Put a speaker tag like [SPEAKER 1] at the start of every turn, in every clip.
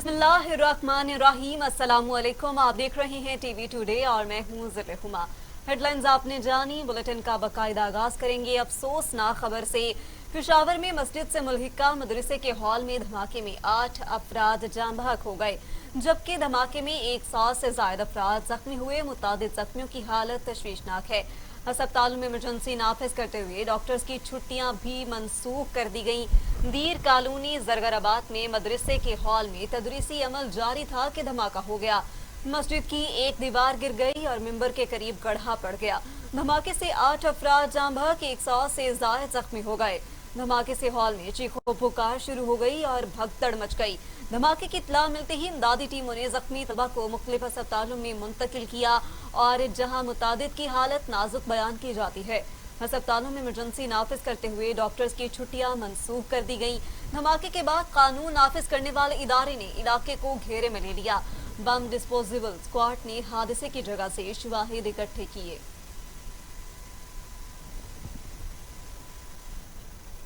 [SPEAKER 1] बिस्मिल्लाहिर्रहमानिर्रहीम। अस्सलामुअलैकुम। आप देख रहे हैं टीवी टुडे और मैं हूं ज़िले हुमा। हेडलाइंस आपने जानी, बुलेटिन का बाकायदा आगाज करेंगे अफसोसनाक खबर से। पेशावर में मस्जिद से मुल्हिका मदरसे के हॉल में धमाके में 8 अफराद जाँ बहक हो गए, जबकि धमाके में 100 से ज्यादा अफराद जख्मी हुए। मुतादिद जख्मियों की हालत तशवीशनाक है। अस्पतालों में इमरजेंसी नाफिज करते हुए डॉक्टर्स की छुट्टियां भी मनसूख कर दी गईं। दीर कॉलोनी जरगराबाद में मदरसे के हॉल में तदरीसी अमल जारी था कि धमाका हो गया। मस्जिद की एक दीवार गिर गई और मिंबर के करीब गड्ढा पड़ गया। धमाके से 8 अफराद जाँ बहक, 100 से ज्यादा जख्मी हो गए। धमाके से हॉल में चीखों पुकार शुरू हो गई और भगदड़ मच गई। धमाके की इत्तला मिलते ही इमदादी टीमों ने जख्मी तलबा को मुख्तलिफ अस्पतालों में मुंतकिल किया और जहां मुतादिद की हालत नाजुक बयान की जाती है, अस्पतालों में इमरजेंसी नाफिज करते हुए डॉक्टर्स की छुट्टियां मनसूख कर दी गईं। धमाके के बाद कानून नाफिज करने वाले इदारे ने इलाके को घेरे में ले लिया। बम डिस्पोजेबल स्क्वाड ने हादसे की जगह से शवाहिद इकट्ठे किए।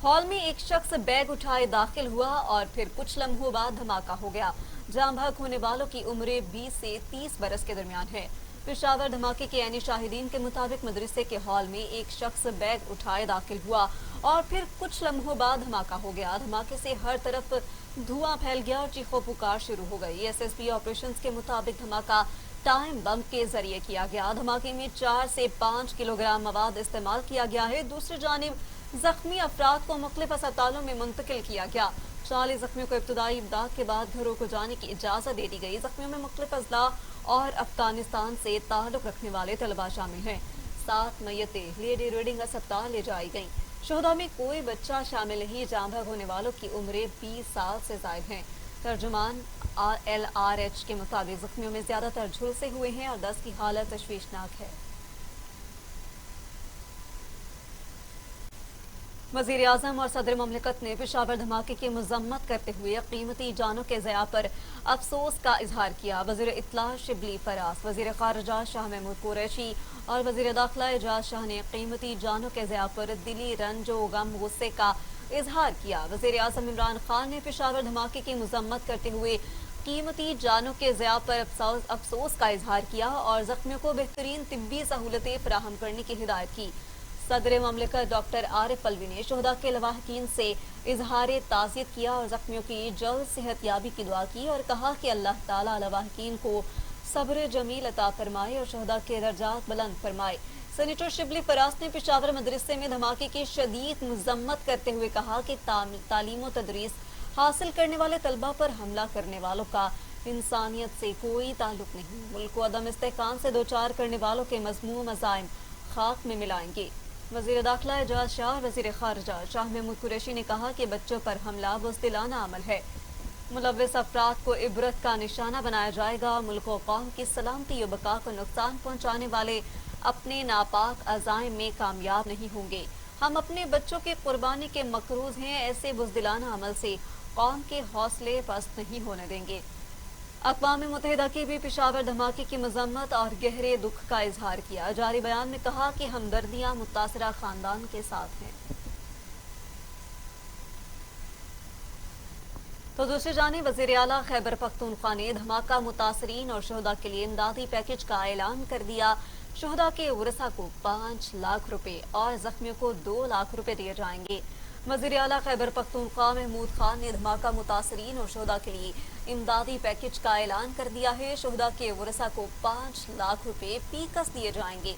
[SPEAKER 1] हॉल में एक शख्स बैग उठाए दाखिल हुआ और फिर कुछ लम्हों बाद धमाका हो गया। जाँ बहक होने वालों की उम्र 20 से 30 बरस के दरमियान है। पेशावर धमाके के ऐनी शाहिदीन के मुताबिक मदरसे के हॉल में एक शख्स बैग उठाए दाखिल हुआ और फिर कुछ लम्हों बाद धमाका हो गया। धमाके से हर तरफ धुआं फैल गया और चीखों पुकार शुरू हो गई। एसएसपी ऑपरेशंस के मुताबिक धमाका टाइम बम के जरिए किया गया। धमाके में 4 से 5 किलोग्राम मवाद इस्तेमाल किया गया है। दूसरी जानिब जख्मी अफराद को मुख्तलिफ अस्पतालों में मुंतकिल किया गया। 40 जख्मियों को इब्तदाई इमदाद के बाद घरों को जाने की इजाजत दे दी गई। जख्मियों में मुख्तलिफ अजला और अफगानिस्तान से ताल्लुक रखने वाले तलबा शामिल हैं। 7 मय्यतें लेडी रीडिंग अस्पताल ले जाई गईं। शोहदा में कोई बच्चा शामिल नहीं। जाँ बहक होने वालों की उम्र 20 साल से जायद हैं। तर्जुमान LRH के मुताबिक जख्मियों में ज्यादातर झुलसे हुए हैं और 10 की हालत तशवीशनाक है। वज़ीर आज़म और सदर ममलिकत ने पेशावर धमाके की मजम्मत करते हुए कीमती जानों के ज़या पर अफसोस का इजहार किया। वज़ीर इत्तला शिबली फराज, वज़ीर ख़ारिजा शाह महमूद कुरैशी और वज़ीर दाखिला एजाज शाह ने कीमती जानों के ज़या पर दिली रंज व गम गुस्से का इजहार किया। वज़ीर आज़म इमरान खान ने पेशावर धमाके की मजम्मत करते हुए कीमती जानों के ज़या पर अफसोस का इजहार किया और जख्मियों को बेहतरीन तिब्बी सहूलतें फराहम करने की हिदायत की। सदर ममलिकत डॉक्टर आरिफ अलवी ने शोहदा के लवाहकीन से इजहार ताज़ियत किया और जख्मियों की जल्द सेहतयाबी की दुआ की और कहा कि अल्लाह ताला लवाहकीन को सब्र जमील अता फरमाए और शोहदा के दर्जात बुलंद फरमाए। सेनेटर शिबली फराज ने पेशावर मदरसे में धमाके की शदीद मजम्मत करते हुए कहा कि तालीम व तदरीस हासिल करने वाले तलबा पर हमला करने वालों का इंसानियत से कोई ताल्लुक नहीं। मुल्क को अदम इस्तेहकाम से दो चार करने वालों के मज़मूम अज़ाइम खाक में मिलाएंगे। वज़ीर दाखिला एजाज शाह और वज़ीर ख़ारिजा शाह महमूद कुरैशी ने कहा कि बच्चों पर हमला बुज़दिलाना अमल है। मुलव्विस अफराद को इबरत का निशाना बनाया जाएगा। मुल्क व कौम की सलामती व बका को नुकसान पहुँचाने वाले अपने नापाक अज़ाइम में कामयाब नहीं होंगे। हम अपने बच्चों की कुर्बानी के मकरूज हैं। ऐसे बुज़दिलाना अमल से कौम के हौसले पस्त नहीं होने देंगे। अक़वाम मुत्तहिदा की भी पेशावर धमाके की मजम्मत और गहरे दुख का इजहार किया। जारी बयान में कहा कि हमदर्दियां मुतासरा खानदान के साथ हैं। तो दूसरी जानिब वज़ीर आला खैबर पख्तूनख्वा ने धमाका मुतासरीन और शोहदा के लिए इमदादी पैकेज का ऐलान कर दिया। शोहदा के वरसा को 5 लाख रुपए और जख्मियों को 2 लाख रुपए दिए जाएंगे। वज़ीर आला खैबर पख्तूनख्वा महमूद खान ने धमाका मुतासरीन और शोहदा के लिए इमदादी पैकेज का ऐलान कर दिया है। शोहदा के वरसा को 5 लाख रुपए फीकस दिए जाएंगे,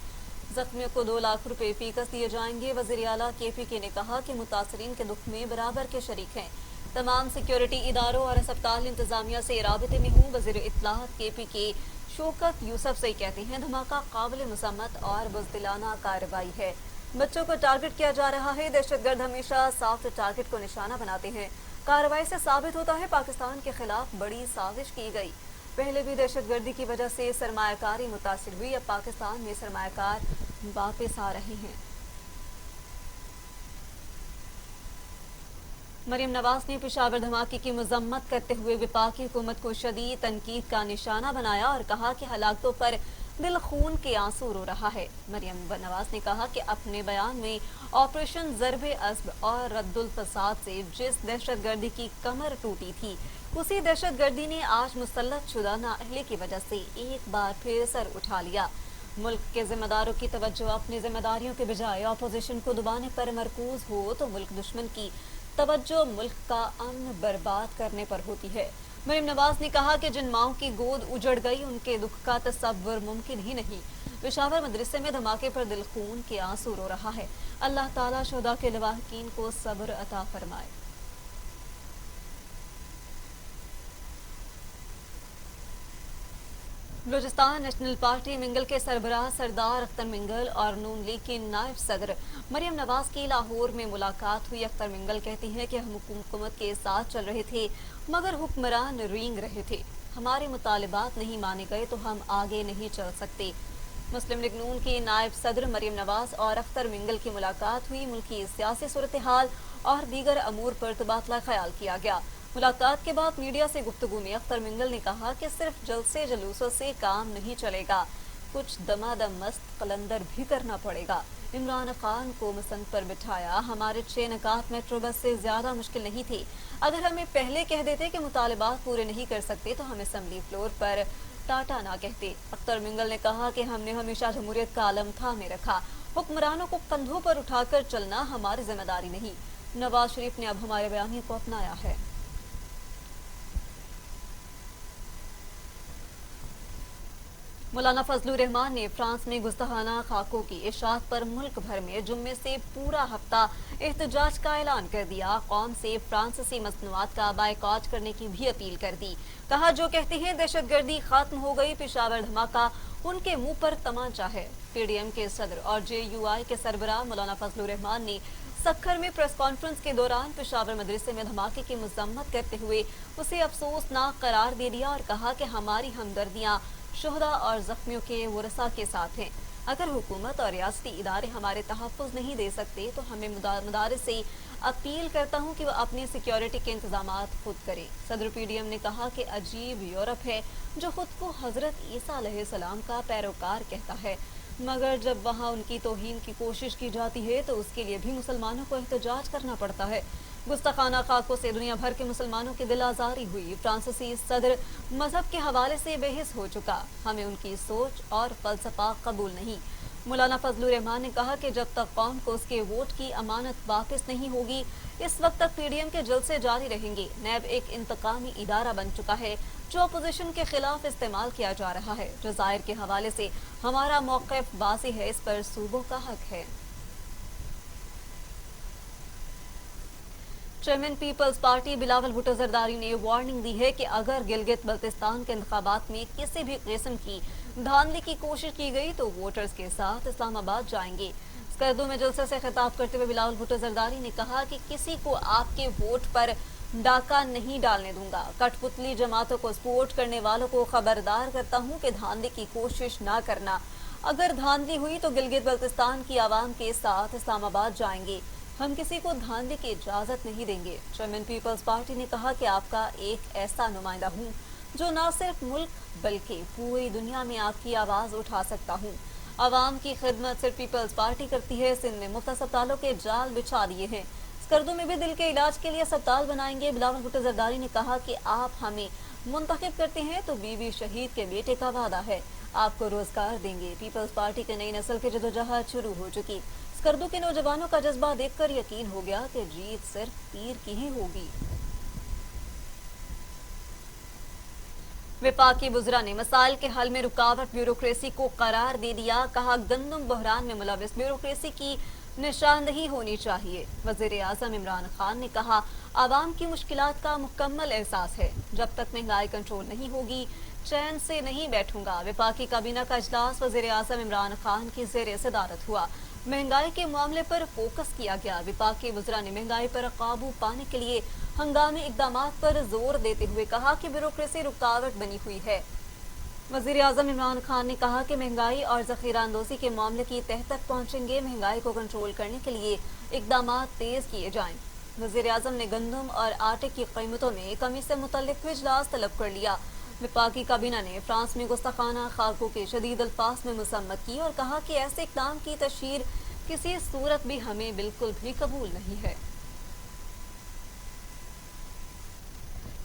[SPEAKER 1] जख्मियों को 2 लाख रुपए फीकस दिए जाएंगे। वज़ीर आला KPK ने कहा कि मुतासरीन के दुख में बराबर के शरीक हैं। तमाम सिक्योरिटी इदारों और अस्पताल इंतजामिया से राबिते में हूँ। वज़ीर इत्तलात KPK शौकत यूसुफ से कहते हैं धमाका काबिल मसम्मत और बुज़दिलाना कार्रवाई है। बच्चों को टारगेट किया जा रहा है। दहशतगर्द हमेशा सॉफ्ट टारगेट को निशाना बनाते हैं। कार्रवाई से साबित होता है पाकिस्तान के खिलाफ बड़ी साजिश की गई। पहले भी दहशतगर्दी की वजह से सरमायाकारी मुतासिर हुई। अब पाकिस्तान में सरमायाकार वापस आ रहे हैं। मरीम नवाज ने पेशावर धमाके की मजम्मत करते हुए विफाकी हुकूमत को शदीद तनकीद का निशाना बनाया और कहा कि हलाकतों पर दिल खून के आंसू रो रहा है। मरियम नवाज ने कहा कि अपने बयान में ऑपरेशन ज़रबे अज़्ब और रद्दुल फसाद से जिस दहशतगर्दी की कमर टूटी थी, उसी दहशतगर्दी ने आज मुसल्लत शुदा नाअहली की वजह से एक बार फिर सर उठा लिया। मुल्क के जिम्मेदारों की तवज्जो अपनी जिम्मेदारियों के बजाय अपोजिशन को दबाने पर मरकूज हो तो मुल्क दुश्मन की तवज्जो मुल्क का अमन बर्बाद करने पर होती है। मरियम नवाज ने कहा कि जिन माओं की गोद उजड़ गई उनके दुख का तसव्वुर मुमकिन ही नहीं। पेशावर मदरसे में धमाके पर दिल खून के आंसू रो रहा है। अल्लाह ताला शुहदा के लवाहिकीन को सब्र अता फरमाए। बलूचिस्तान नेशनल पार्टी मिंगल के सरबराह सरदार अख्तर मिंगल और नून लीग की नायब सदर मरियम नवाज की लाहौर में मुलाकात हुई। अख्तर मिंगल कहती हैं कि हम हुकूमत के साथ चल रहे थे मगर हुक्मरान रेंग रहे थे। हमारे मुतालिबात नहीं माने गए तो हम आगे नहीं चल सकते। मुस्लिम लीग नून की नायब सदर मरियम नवाज और अख्तर मिंगल की मुलाकात हुई। मुल्की सियासी सूरत हाल और दीगर अमूर पर तबादला ख्याल किया गया। मुलाकात के बाद मीडिया से गुफ्तगू में अख्तर मिंगल ने कहा कि सिर्फ जलसे जुलूसों से काम नहीं चलेगा, कुछ दमादम मस्त कलंदर भी करना पड़ेगा। इमरान खान को मसंद पर बिठाया। हमारे 6 निकात मेट्रो बस से ज्यादा मुश्किल नहीं थी। अगर हमें पहले कह देते कि मुतालिबात पूरे नहीं कर सकते तो हम असेंबली फ्लोर पर टाटा ना कहते। अख्तर मिंगल ने कहा कि हमने हमेशा जमहूरियत का आलम थामे रखा। हुक्मरानों को कंधों पर उठाकर चलना हमारी जिम्मेदारी नहीं। नवाज शरीफ ने अब हमारे बयानी को अपनाया है। मौलाना फजलुर रहमान ने फ्रांस में गुस्ताखाना खाकों की इशाअत पर मुल्क भर में जुम्मे से पूरा हफ्ता एहतजाज का ऐलान कर दिया। कौम से फ्रांसीसी मसनूआत का बायकॉट करने की भी अपील कर दी। कहा जो कहते हैं दहशतगर्दी खत्म हो गई, पेशावर धमाका उनके मुंह पर तमाचा है। पीडीएम के सदर और जेयूआई के सरबराह मौलाना फजलुर रहमान ने सक्खर में प्रेस कॉन्फ्रेंस के दौरान पेशावर मदरसे में धमाके की मजम्मत करते हुए उसे अफसोसनाक करार दे दिया और कहा कि हमारी हमदर्दियां शुहदा और जख्मियों के वरसा के साथ हैं। अगर हुकूमत और रियासती इदारे हमारे तहफ़्फ़ुज़ नहीं दे सकते तो हमें मदारिस से अपील करता हूँ कि वह अपनी सिक्योरिटी के इंतजामात खुद करे। सदर पीडीएम ने कहा कि अजीब यूरोप है जो खुद को हजरत ईसा अलैहिस्सलाम का पैरोकार कहता है, मगर जब वहाँ उनकी तौहीन की कोशिश की जाती है तो उसके लिए भी मुसलमानों को एहतजाज करना पड़ता है। गुस्ताखाना खाकों से दुनिया भर के मुसलमानों की दिल आजारी हुई। फ्रांसीसी सदर मजहब के हवाले से बेहिस हो चुका। हमें उनकी सोच और फलसफा कबूल नहीं। मौलाना फजलुर रहमान ने कहा कि जब तक कौम को उसके वोट की अमानत वापस नहीं होगी इस वक्त तक पीडीएम के जलसे जारी रहेंगे। नैब एक इंतकामी इदारा बन चुका है जो अपोजिशन के खिलाफ इस्तेमाल किया जा रहा है। जज़ायर के हवाले से हमारा मौक़िफ़ वाज़ेह है, इस पर सूबों का हक है। चेयरमैन पीपल्स पार्टी बिलावल भुट्टो जरदारी ने वार्निंग दी है कि अगर गिलगित बल्तिस्तान के इंतखाबात में किसी भी किस्म की धांधली की कोशिश की गई तो वोटर्स के साथ इस्लामाबाद जाएंगे। स्कर्दू में जलसे से खिताब करते हुए बिलावल भुट्टो जरदारी ने कहा कि किसी को आपके वोट पर डाका नहीं डालने दूंगा। कठपुतली जमातों को सपोर्ट करने वालों को खबरदार करता हूँ कि धांधली की कोशिश ना करना। अगर धांधली हुई तो गिलगित बल्तिस्तान की आवाम के साथ इस्लामाबाद जाएंगे। हम किसी को धांधली की इजाजत नहीं देंगे। चेयरमैन पीपल्स पार्टी ने कहा कि आपका एक ऐसा नुमाइंदा हूँ जो न सिर्फ मुल्क बल्कि पूरी दुनिया में आपकी आवाज उठा सकता हूँ। आवाम की खिदमत सिर्फ पीपल्स पार्टी करती है। सिंध में मुफ्त अस्पतालों के जाल बिछा दिए हैं। स्कर्दू में भी दिल के इलाज के लिए अस्पताल बनाएंगे। बिलावल भुट्टो जरदारी ने कहा कि आप हमें मुंतखब करते हैं तो बीवी शहीद के बेटे का वादा है, आपको रोजगार देंगे। पीपल्स पार्टी के नई नस्ल की जदोजहद शुरू हो चुकी। स्कर्दू के नौजवानों का जज्बा देखकर यकीन हो गया कि जीत सिर्फ पीर की ही होगी। विफाकी बुज़रा ने मसाइल के हल में रुकावट ब्यूरोक्रेसी को करार दे दिया। कहा गंदम बहरान में मुलविस ब्यूरोक्रेसी की निशानदही होनी चाहिए। वज़ीर आज़म इमरान खान ने कहा आवाम की मुश्किलात का मुकम्मल एहसास है। जब तक महंगाई कंट्रोल नहीं होगी चैन से नहीं बैठूंगा। विफाकी काबीना का इजलास वज़ीर आज़म इमरान खान की ज़ेर सदारत हुआ। महंगाई के मामले पर फोकस किया गया। विफाकी बुज़रा ने महंगाई पर काबू पाने के लिए हंगामी इक़दामात पर जोर देते हुए कहा कि ब्यूरोक्रेसी रुकावट बनी हुई है। वज़ीर आज़म इमरान खान ने कहा कि महंगाई और ज़ख़ीरा अंदोज़ी के मामले की तह तक पहुँचेंगे। महंगाई को कंट्रोल करने के लिए इक़दामात तेज़ किए जाएं। वज़ीर आज़म ने गंदम और आटे की कीमतों में कमी से मुतल्लिक़ इजलास तलब कर लिया। वफाकी काबीना ने फ्रांस में गुस्ताखाना खाकों के शदीद अल्फाज में मसम्मत की और कहा कि ऐसे इक़दाम की तशहीर किसी सूरत भी हमें बिल्कुल भी कबूल नहीं है।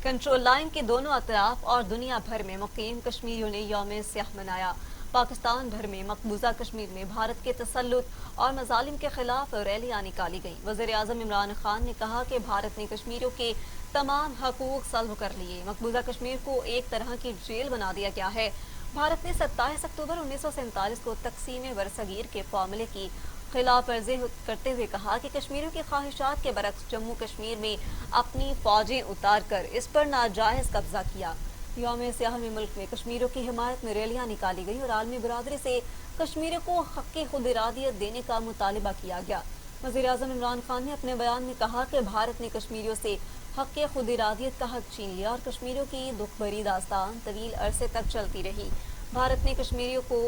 [SPEAKER 1] कंट्रोल लाइन के दोनों अतराफ और दुनिया भर में मुकीम कश्मीरियों ने यौम स्याह मनाया। पाकिस्तान भर में मकबूजा कश्मीर में भारत के तसल्लुत और मजालिम के खिलाफ रैलियां निकाली गईं। वज़ीर आज़म इमरान खान ने कहा कि भारत ने कश्मीरियों के तमाम हकूक सल्ब कर लिए। मकबूजा कश्मीर को एक तरह की जेल बना दिया गया है। भारत ने 27 अक्टूबर 1947 को तकसीम बरसगीर के फार्मूले की खिलाफ वर्जी करते हुए कहा कि कश्मीरियों की ख्वाहिशात के बरक्स जम्मू कश्मीर में अपनी फौजें उतार कर इस पर नाजायज कब्जा किया। यौम स्याह में मुल्क में कश्मीरियों की हिमायत में रैलियां निकाली गई और आलमी बरादरी से कश्मीरियों को हक़ खुद इरादियत देने का मुतालिबा किया गया। वज़ीर आज़म इमरान खान ने अपने बयान में कहा कि भारत ने कश्मीरियों से हक़ खुद इरादियत का हक छीन लिया और कश्मीरियों की दुख भरी दास्तान तवील अरसे तक चलती रही। भारत ने कश्मीरियों को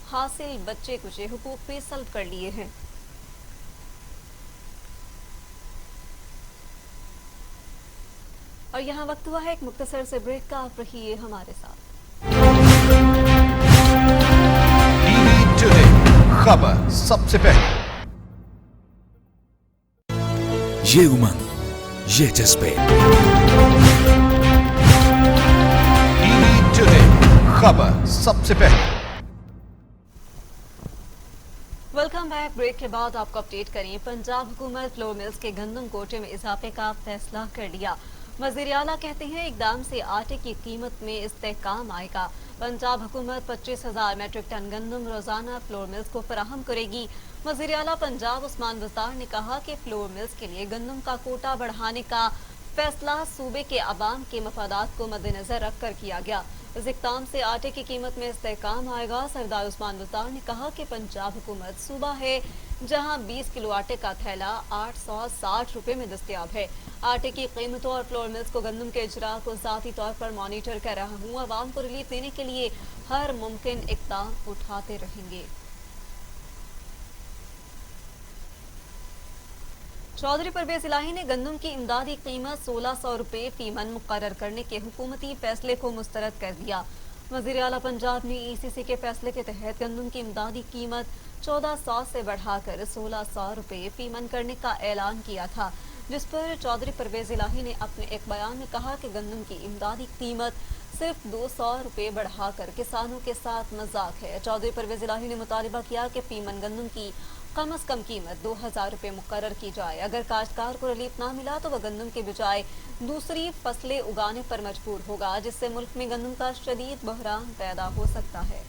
[SPEAKER 1] हासिल बच्चे कुचे हुकूक भी सल्ब कर लिए हैं। और यहाँ वक्त हुआ है एक मुख्तसर से ब्रेक का, आप रहिए हमारे साथ।
[SPEAKER 2] खबर सबसे पहले,
[SPEAKER 3] ये उमंग, ये जज्बे,
[SPEAKER 2] खबर सबसे पहले।
[SPEAKER 1] Welcome back. ब्रेक के बाद आपको अपडेट करें। पंजाब हुकूमत फ्लोर मिल्स के गंदम कोटे में इजाफे का फैसला कर लिया। वज़ीर आला कहते हैं इक़दाम से आटे की कीमत में इस्तेहकाम आएगा। पंजाब हुकूमत 25,000 मेट्रिक टन गंदम रोजाना फ्लोर मिल्स को फराहम करेगी। वज़ीर आला पंजाब उस्मान बुज़दार ने कहा कि फ्लोर मिल्स के लिए गंदम का कोटा बढ़ाने का फैसला सूबे के अवाम के मफादात को मद्देनजर रख कर किया गया। इस इक़दाम से आटे की कीमत में इस्तेहकाम आएगा। सरदार उस्मान बुज़दार ने कहा कि पंजाब हुकूमत सूबा है जहां 20 किलो आटे का थैला 860 रुपए में दस्तयाब है। आटे की कीमतों और फ्लोर मिल्स को गंदम के इजरा को ज़ाती तौर पर मॉनिटर कर रहा हूँ। अवाम को रिलीफ देने के लिए हर मुमकिन इक़दाम उठाते रहेंगे। चौधरी परवेज इलाही ने गंदम की इमदादी कीमत 1600 रुपए फी मन मुकर्रर करने के हुकूमती फैसले को मुस्तरद कर दिया। वज़ीर आला पंजाब ने ECC के फैसले के तहत गंदम की इमदादी कीमत 1400 से बढ़ाकर 1600 रुपए फी मन करने का ऐलान किया था, जिस पर चौधरी परवेज इलाही ने अपने एक बयान में कहा कि गंदम की इमदादी कीमत सिर्फ 200 रुपए बढ़ाकर किसानों के साथ मजाक है। चौधरी परवेज इलाही ने मुतालिबा किया कि फी मन गंदम की कम अज कम कीमत 2000 रुपए मुकर्रर की जाए। अगर काश्तकार को रिलीफ ना मिला तो वह गंदम के बजाय दूसरी फसलें उगाने पर मजबूर होगा, जिससे मुल्क में गंदम का शदीद बहरान पैदा हो सकता है।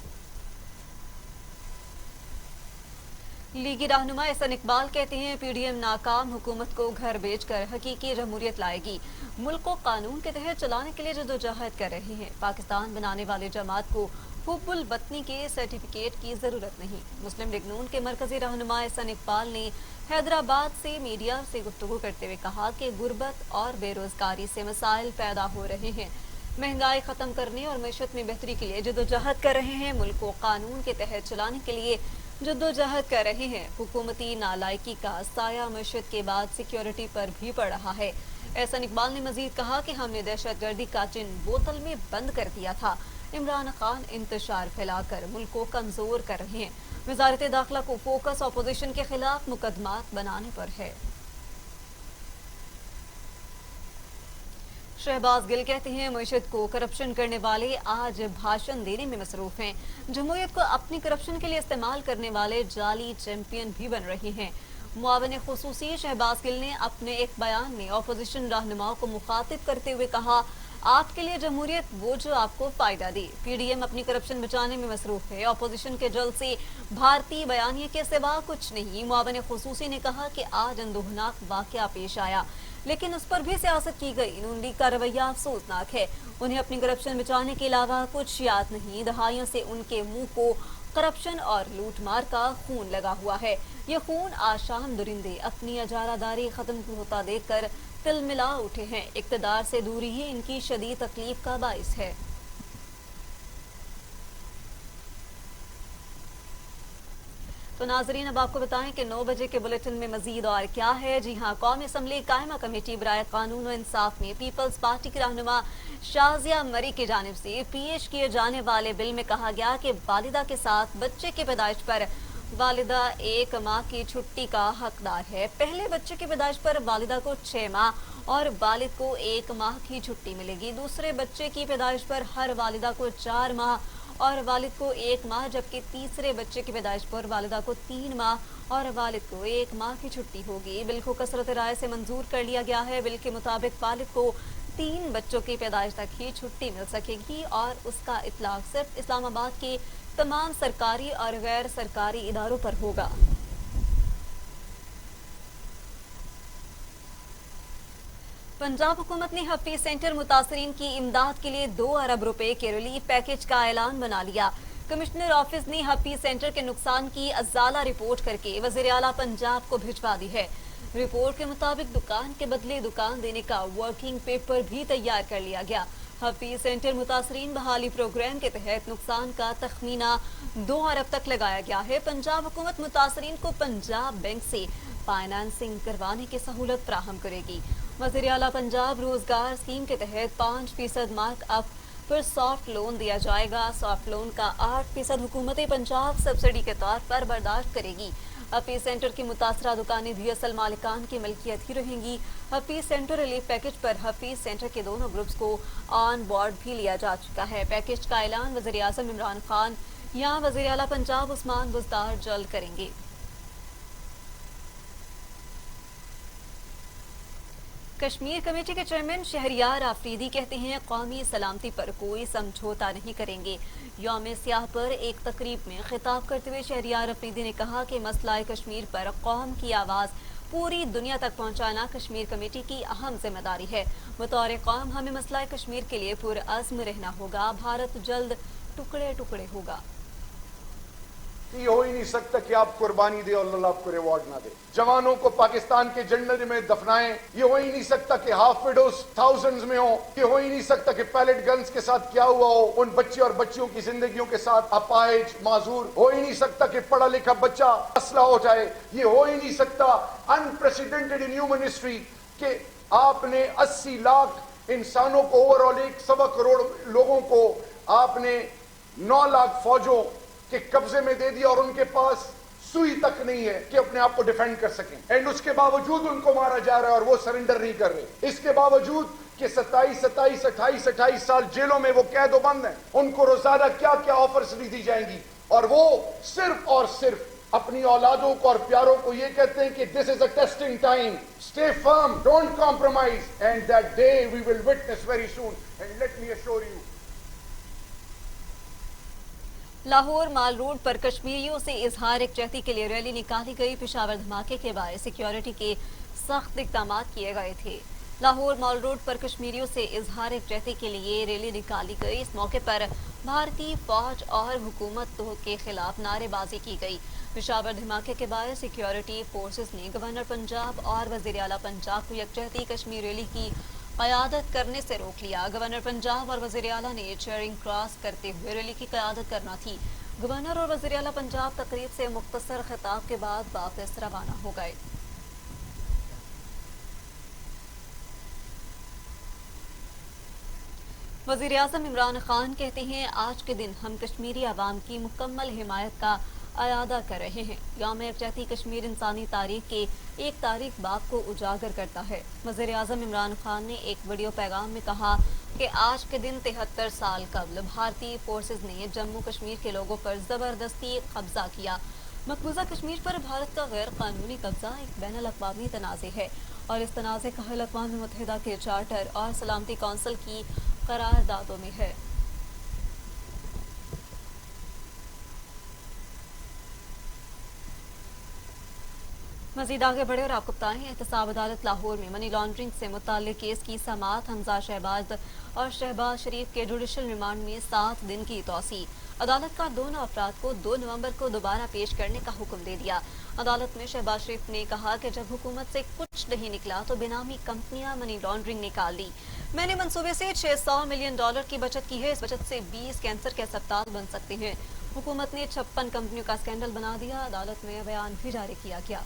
[SPEAKER 1] लीगी रहनुमा एहसन इकबाल कहते हैं PDM नाकाम हुकूमत को घर बेचकर हकीकी जमहूरियत लाएगी। मुल्क को कानून के तहत चलाने के लिए जदोजहद कर रहे हैं। पाकिस्तान बनाने वाले जमात को हुब्बुल वतनी के सर्टिफिकेट की जरूरत नहीं। मुस्लिम लीग नून के मरकजी रहनुमा एहसन इकबाल ने हैदराबाद से मीडिया से गुफ्तगू करते हुए कहा कि गुर्बत और बेरोजगारी से मसाइल पैदा हो रहे हैं। महंगाई खत्म करने और मईशत में बेहतरी के लिए जदोजहद कर रहे हैं। मुल्क को कानून के तहत चलाने के लिए जद्दोजहद कर रहे हैं। हुकूमती नालायकी का साया मईशत के बाद सिक्योरिटी पर भी पड़ रहा है। एहसन इकबाल ने मजीद कहा कि हमने दहशतगर्दी का चिन्ह बोतल में बंद कर दिया था। इमरान खान इंतशार फैलाकर मुल्क को कमजोर कर रहे हैं। वजारत दाखिला को फोकस अपोजिशन के खिलाफ मुकदमात बनाने पर है। शहबाज गिल कहते हैं मईशत को करप्शन करने वाले आज भाषण देने में मसरूफ हैं। जमहूरियत को अपनी करप्शन के लिए इस्तेमाल करने वाले जाली चैंपियन भी बन रहे हैं। मुआविन खुसूसी शहबाज गिल ने अपने एक बयान में अपोजिशन रहनुमाओं को मुखातिब करते हुए कहा, आपके लिए जमहूरियत वो जो आपको फायदा दे। PDM अपनी करप्शन बचाने में मसरूफ है। अपोजिशन के जल से भारतीय बयानिए के सिवा कुछ नहीं। मुआविन खुसूसी ने कहा कि आज अंदोहनाक वाकया पेश आया, लेकिन उस पर भी सियासत की गई। नून लीग का रवैया अफसोसनाक है। उन्हें अपनी करप्शन बचाने के अलावा कुछ याद नहीं। दहाइयों से उनके मुंह को करप्शन और लूटमार का खून लगा हुआ है। ये खून आशाम दुरिंदे अपनी अजारादारी खत्म होता देखकर तिलमिला उठे हैं। इक्तदार से दूरी ही इनकी शदीद तकलीफ का बाइस है। तो तो नाजरीन अब आपको बताएं कि 9 बजे के बुलेटिन में मजीद और क्या है। जी हां, कौमी असम्बली कायमा कमेटी बराए कानून व इंसाफ में पीपल्स पार्टी की रहनुमा शाजिया मरी की जानिब से पेश किए जाने वाले बिल में कहा गया कि वालिदा के साथ बच्चे की पैदाइश पर वालिदा 1 माह की छुट्टी का हकदार है। पहले बच्चे की पैदाइश पर वालिदा को 6 माह और वालिद को 1 माह की छुट्टी मिलेगी। दूसरे बच्चे की पैदाइश पर हर वालिदा को 4 माह और वालिद को 1 माह, जबकि तीसरे बच्चे की पैदाइश पर वालिदा को 3 माह और वालिद को 1 माह की छुट्टी होगी। बिल को कसरत राय से मंजूर कर लिया गया है। बिल के मुताबिक वालिद को 3 बच्चों की पैदाइश तक ही छुट्टी मिल सकेगी और उसका इतलाक सिर्फ इस्लामाबाद के तमाम सरकारी और गैर सरकारी इदारों पर होगा। पंजाब हुकूमत ने हफीज सेंटर मुतासरीन की इमदाद के लिए 2 अरब रुपए के रिलीफ पैकेज का ऐलान बना लिया। कमिश्नर ऑफिस ने हफीज सेंटर के नुकसान की अजाला रिपोर्ट करके वज़ीर आला पंजाब को भिजवा दी है। रिपोर्ट के मुताबिक दुकान के बदले दुकान देने का वर्किंग पेपर भी तैयार कर लिया गया। हफीज सेंटर मुतासरीन बहाली प्रोग्राम के तहत नुकसान का तखमीना 2 अरब तक लगाया गया है। पंजाब हुकूमत मुतासरीन को पंजाब बैंक से फाइनेंसिंग करवाने की सहूलत फराहम करेगी। वज़ीर आला पंजाब रोजगार स्कीम के तहत 5% मार्क अप पर सॉफ्ट लोन दिया जाएगा। सॉफ्ट लोन का 8% हुकूमत पंजाब सब्सिडी के तौर पर बर्दाश्त करेगी। हफीज सेंटर की मुतासरा दुकानें भी असल मालिकान की मिल्कियत ही रहेंगी। हफीज सेंटर रिलीफ पैकेज पर हफीज सेंटर के दोनों ग्रुप्स को ऑन बोर्ड भी लिया जा चुका है। पैकेज का ऐलान वज़ीर आज़म इमरान खान या वज़ीर आला पंजाब उस्मान बुज़दार जल्द करेंगे। कश्मीर कमेटी के चेयरमैन शहरियार आफरीदी कहते हैं कौमी सलामती पर कोई समझौता नहीं करेंगे। यौम सियाह पर एक तकरीब में खिताब करते हुए शहरियार आफरीदी ने कहा कि मसला कश्मीर पर कौम की आवाज़ पूरी दुनिया तक पहुंचाना कश्मीर कमेटी की अहम जिम्मेदारी है। बतौर कौम हमें मसला कश्मीर के लिए पुरअज़्म रहना होगा। भारत जल्द टुकड़े टुकड़े होगा।
[SPEAKER 4] ये हो ही नहीं सकता कि आप कुर्बानी दे और अल्लाह आपको रिवॉर्ड ना दे। जवानों को पाकिस्तान के जंगल में दफनाएं, ये हो ही नहीं सकता कि हाफ विडोज थाउजेंड्स में हो। ये हो ही नहीं सकता कि पैलेट गन्स के साथ क्या हुआ हो उन बच्चे और बच्चियों की जिंदगियों के साथ अपाहिज माजूर। हो ही नहीं सकता कि पढ़ा लिखा बच्चा असला उठाए। ये हो ही नहीं सकता अनप्रेसिडेंटेड इन ह्यूमन हिस्ट्री कि आपने 80 लाख इंसानों को ओवरऑल 1.25 करोड़ लोगों को आपने 9 लाख फौजों के कब्जे में दे दिया और उनके पास सुई तक नहीं है कि अपने आप को डिफेंड कर सकें। एंड उसके बावजूद उनको मारा जा रहा है और वो सरेंडर नहीं कर रहे। इसके बावजूद कि 27 साल जेलों में वो कैद बंद हैं, उनको रोजाना क्या क्या ऑफर्स दी जाएंगी और वो सिर्फ और सिर्फ अपनी औलादों को और प्यारों को ये कहते हैं कि this is a testing time, stay firm, don't compromise and that day we will witness very soon and let me assure you.
[SPEAKER 1] Lahore Mall Road पर कश्मीरियों से इजहार यकजहती के लिए रैली निकाली गई। पेशावर धमाके के बाद सिक्योरिटी के सख्त इक़दाम किए गए थे। लाहौर माल रोड पर कश्मीरियों से इजहार यकजहती के लिए रैली निकाली गई। इस मौके पर भारतीय फौज और हुकूमत के खिलाफ नारेबाजी की गई। पेशावर धमाके के बाद सिक्योरिटी फोर्सेस ने गवर्नर पंजाब और वज़ीर आला पंजाब को यकजहती कश्मीर रैली की क़यादत करने से रोक लिया। गवर्नर पंजाब और वज़ीर आला ने चेयरिंग क्रॉस करते हुए रैली की क़यादत करना थी। गवर्नर और वज़ीर आला पंजाब तकरीब से मुख्तसर खिताब के बाद वापस रवाना हो गए। वज़ीर आज़म इमरान खान कहते हैं आज के दिन हम कश्मीरी आवाम की मुकम्मल हिमायत का अयादा कर रहे हैं। यौम यकजहती कश्मीर इंसानी तारीख के एक तारीख बाब को उजागर करता है। वज़ीर आज़म इमरान खान ने एक वीडियो पैगाम में कहा कि आज के दिन 73 साल कबल भारतीय फोर्सेस ने जम्मू कश्मीर के लोगों पर ज़बरदस्ती कब्जा किया। मकबूजा कश्मीर पर भारत का गैर कानूनी कब्जा एक बैनुल अक़वामी तनाज़े है और इस तनाज़े का हल अक़वाम मुत्तहिदा के चार्टर और सलामती कौंसिल की करारदादों में है। मज़ीद आगे बढ़े और आपको बताएं, एहतसाब अदालत लाहौर में मनी लॉन्ड्रिंग से मुताल्लिक़ केस की समाअत हमजा शहबाज और शहबाज शरीफ के जुडिशल रिमांड में 7 दिन की तौसी। अदालत का दोनों अफराद को 2 नवंबर को दोबारा पेश करने का हुक्म दे दिया। अदालत में शहबाज शरीफ ने कहा कि जब हुकूमत से कुछ नहीं निकला तो बेनामी कंपनियां मनी लॉन्ड्रिंग निकाल दी। मैंने मंसूबे से $600 मिलियन की बचत की है। इस बचत से 20 कैंसर के अस्पताल बन सकते हैं। हुकूमत ने 56 कंपनियों का स्कैंडल बना दिया, अदालत में बयान भी जारी किया गया।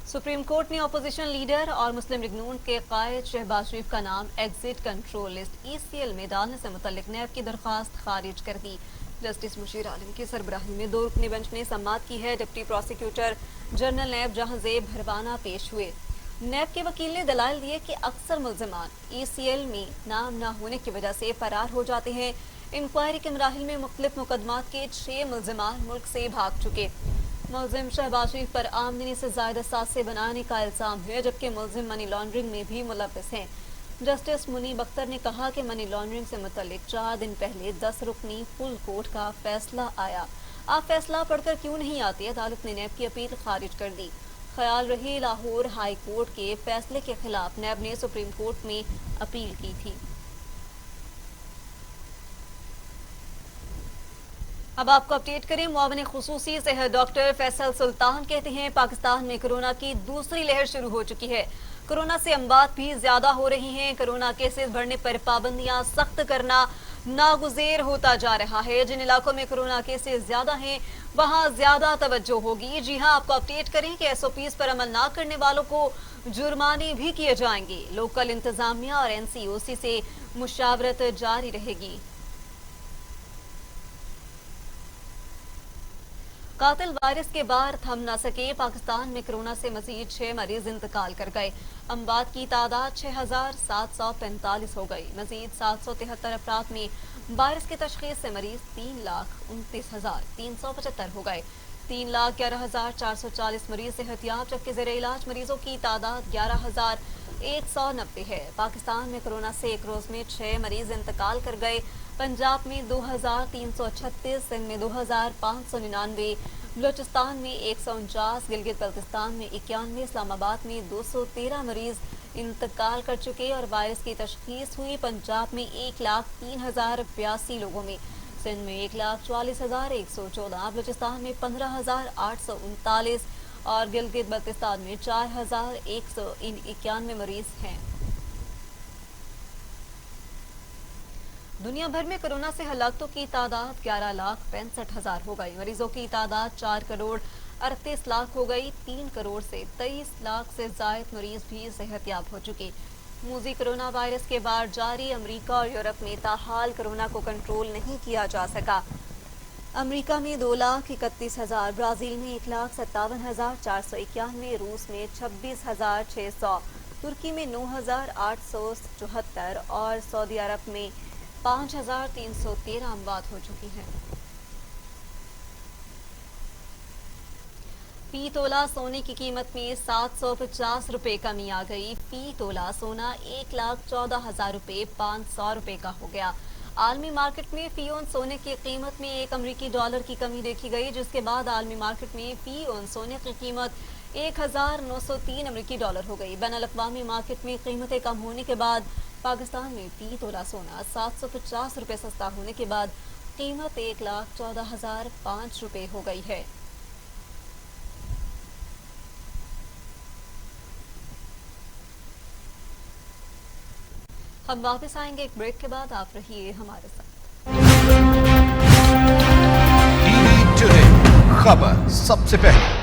[SPEAKER 1] सुप्रीम कोर्ट ने अपोजिशन लीडर और मुस्लिम लीग नून के कायद शहबाज शरीफ का नाम एग्जिट कंट्रोल लिस्ट ECL में डालने से मुतल्लिक नैब की दरख्वास्त खारिज कर दी। जस्टिस मुशीर आलम की सरबराही में 2 रुकनी बेंच ने समाअत की है। डिप्टी प्रोसिक्यूटर जनरल नैब जहांजेब भरवाना पेश हुए। नैब के वकील ने दलाइल दिए कि अक्सर मुल्ज़िमान ECL में नाम न होने की वजह से फरार हो जाते हैं। इंक्वायरी के मराहिल में मुख्तलिफ मुकदमात के 6 मुल्ज़िमान मुल्क से भाग चुके। मुल्ज़िम शहबाज शरीफ पर आमदनी से ज़ायदा सासे बनाने का इल्ज़ाम है, जबकि मुल्ज़िम मनी लॉन्ड्रिंग में भी मुलव्वस हैं। जस्टिस मुनीब अख्तर ने कहा कि मनी लॉन्ड्रिंग से मुतल्लिक 4 दिन पहले 10 रुकनी फुल कोर्ट का फैसला आया। आप फैसला पढ़कर क्यों नहीं आते? अदालत ने नैब की अपील खारिज कर दी। ख्याल रही लाहौर हाई कोर्ट के फैसले के खिलाफ नैब ने सुप्रीम कोर्ट में अपील की थी। अब आपको अपडेट करें। मुआविन खुसूसी सेहत डॉक्टर फैसल सुल्तान कहते हैं पाकिस्तान में कोरोना की दूसरी लहर शुरू हो चुकी है। कोरोना से अमवात भी ज्यादा हो रही हैं। कोरोना केसेस बढ़ने पर पाबंदियां सख्त करना नागुज़ेर होता जा रहा है। जिन इलाकों में कोरोना केसेस ज्यादा हैं वहां ज्यादा तवज्जो होगी। जी हां, आपको अपडेट करें कि SOPs पर अमल ना करने वालों को जुर्माने भी किए जाएंगे। लोकल इंतजामिया और NCOC से मुशावरत जारी रहेगी। कातिल वायरस के बार थम न सके। पाकिस्तान में कोरोना से मजीद 6 मरीज इंतकाल कर गए। अमवात की तादाद 6745 हो गई। मजीद 773 अफराद में वायरस की तशखीस से मरीज 3,29,375 हो गए। 3,11,440 मरीज सेहतियाब, जबकि ज़ेर इलाज मरीजों की तादाद 11,190 है। पाकिस्तान में कोरोना से एक रोज में 6 मरीज इंतकाल कर गए। पंजाब में 2,336, सिंध में 2,599, बलूचिस्तान में 149, गिलगित बल्तिस्तान में 91, इस्लामाबाद में 213 मरीज इंतकाल कर चुके और वायरस की तशखीस हुई। पंजाब में 1,03,082 लोगों में, सिंध में 1,44,114, बलूचिस्तान में 15,839 और गिलगित बल्तिस्तान में 4,191 मरीज हैं। दुनिया भर में कोरोना से हलाकतों की तादाद 11,65,000 हो गई। मरीजों की तादाद 4,38,00,000 हो गई। 3 करोड़ से 23 लाख से जायद मरीज भी सेहतयाब हो चुके। मूजी कोरोना वायरस के बाद जारी अमेरिका और यूरोप में ताहाल कोरोना को कंट्रोल नहीं किया जा सका। अमेरिका में 2,31,000, ब्राजील में 1,57,491, रूस में 26,600, तुर्की में 9,874 और सऊदी अरब में 5,313 अमवात हो चुकी हैं। फी तोला सोने की कीमत में 750 रुपए कमी आ गई। फी तोला सोना 1,14,000 रुपए 500 रुपए का हो गया। आलमी मार्केट में फी ऑन सोने की कीमत में $1 अमरीकी की कमी देखी गई, जिसके बाद आलमी मार्केट में फी ऑन सोने की कीमत $1,903 अमरीकी हो गई। बैनुल अक़वामी मार्केट में कीमतें कम होने के बाद पाकिस्तान में फी तोला सोना 750 रुपए सस्ता होने के बाद कीमत 1,14,005 रुपए हो गई है। हम वापस आएंगे एक ब्रेक के बाद, आप रहिए हमारे साथ।
[SPEAKER 2] टीवी टुडे, खबर सबसे पहले।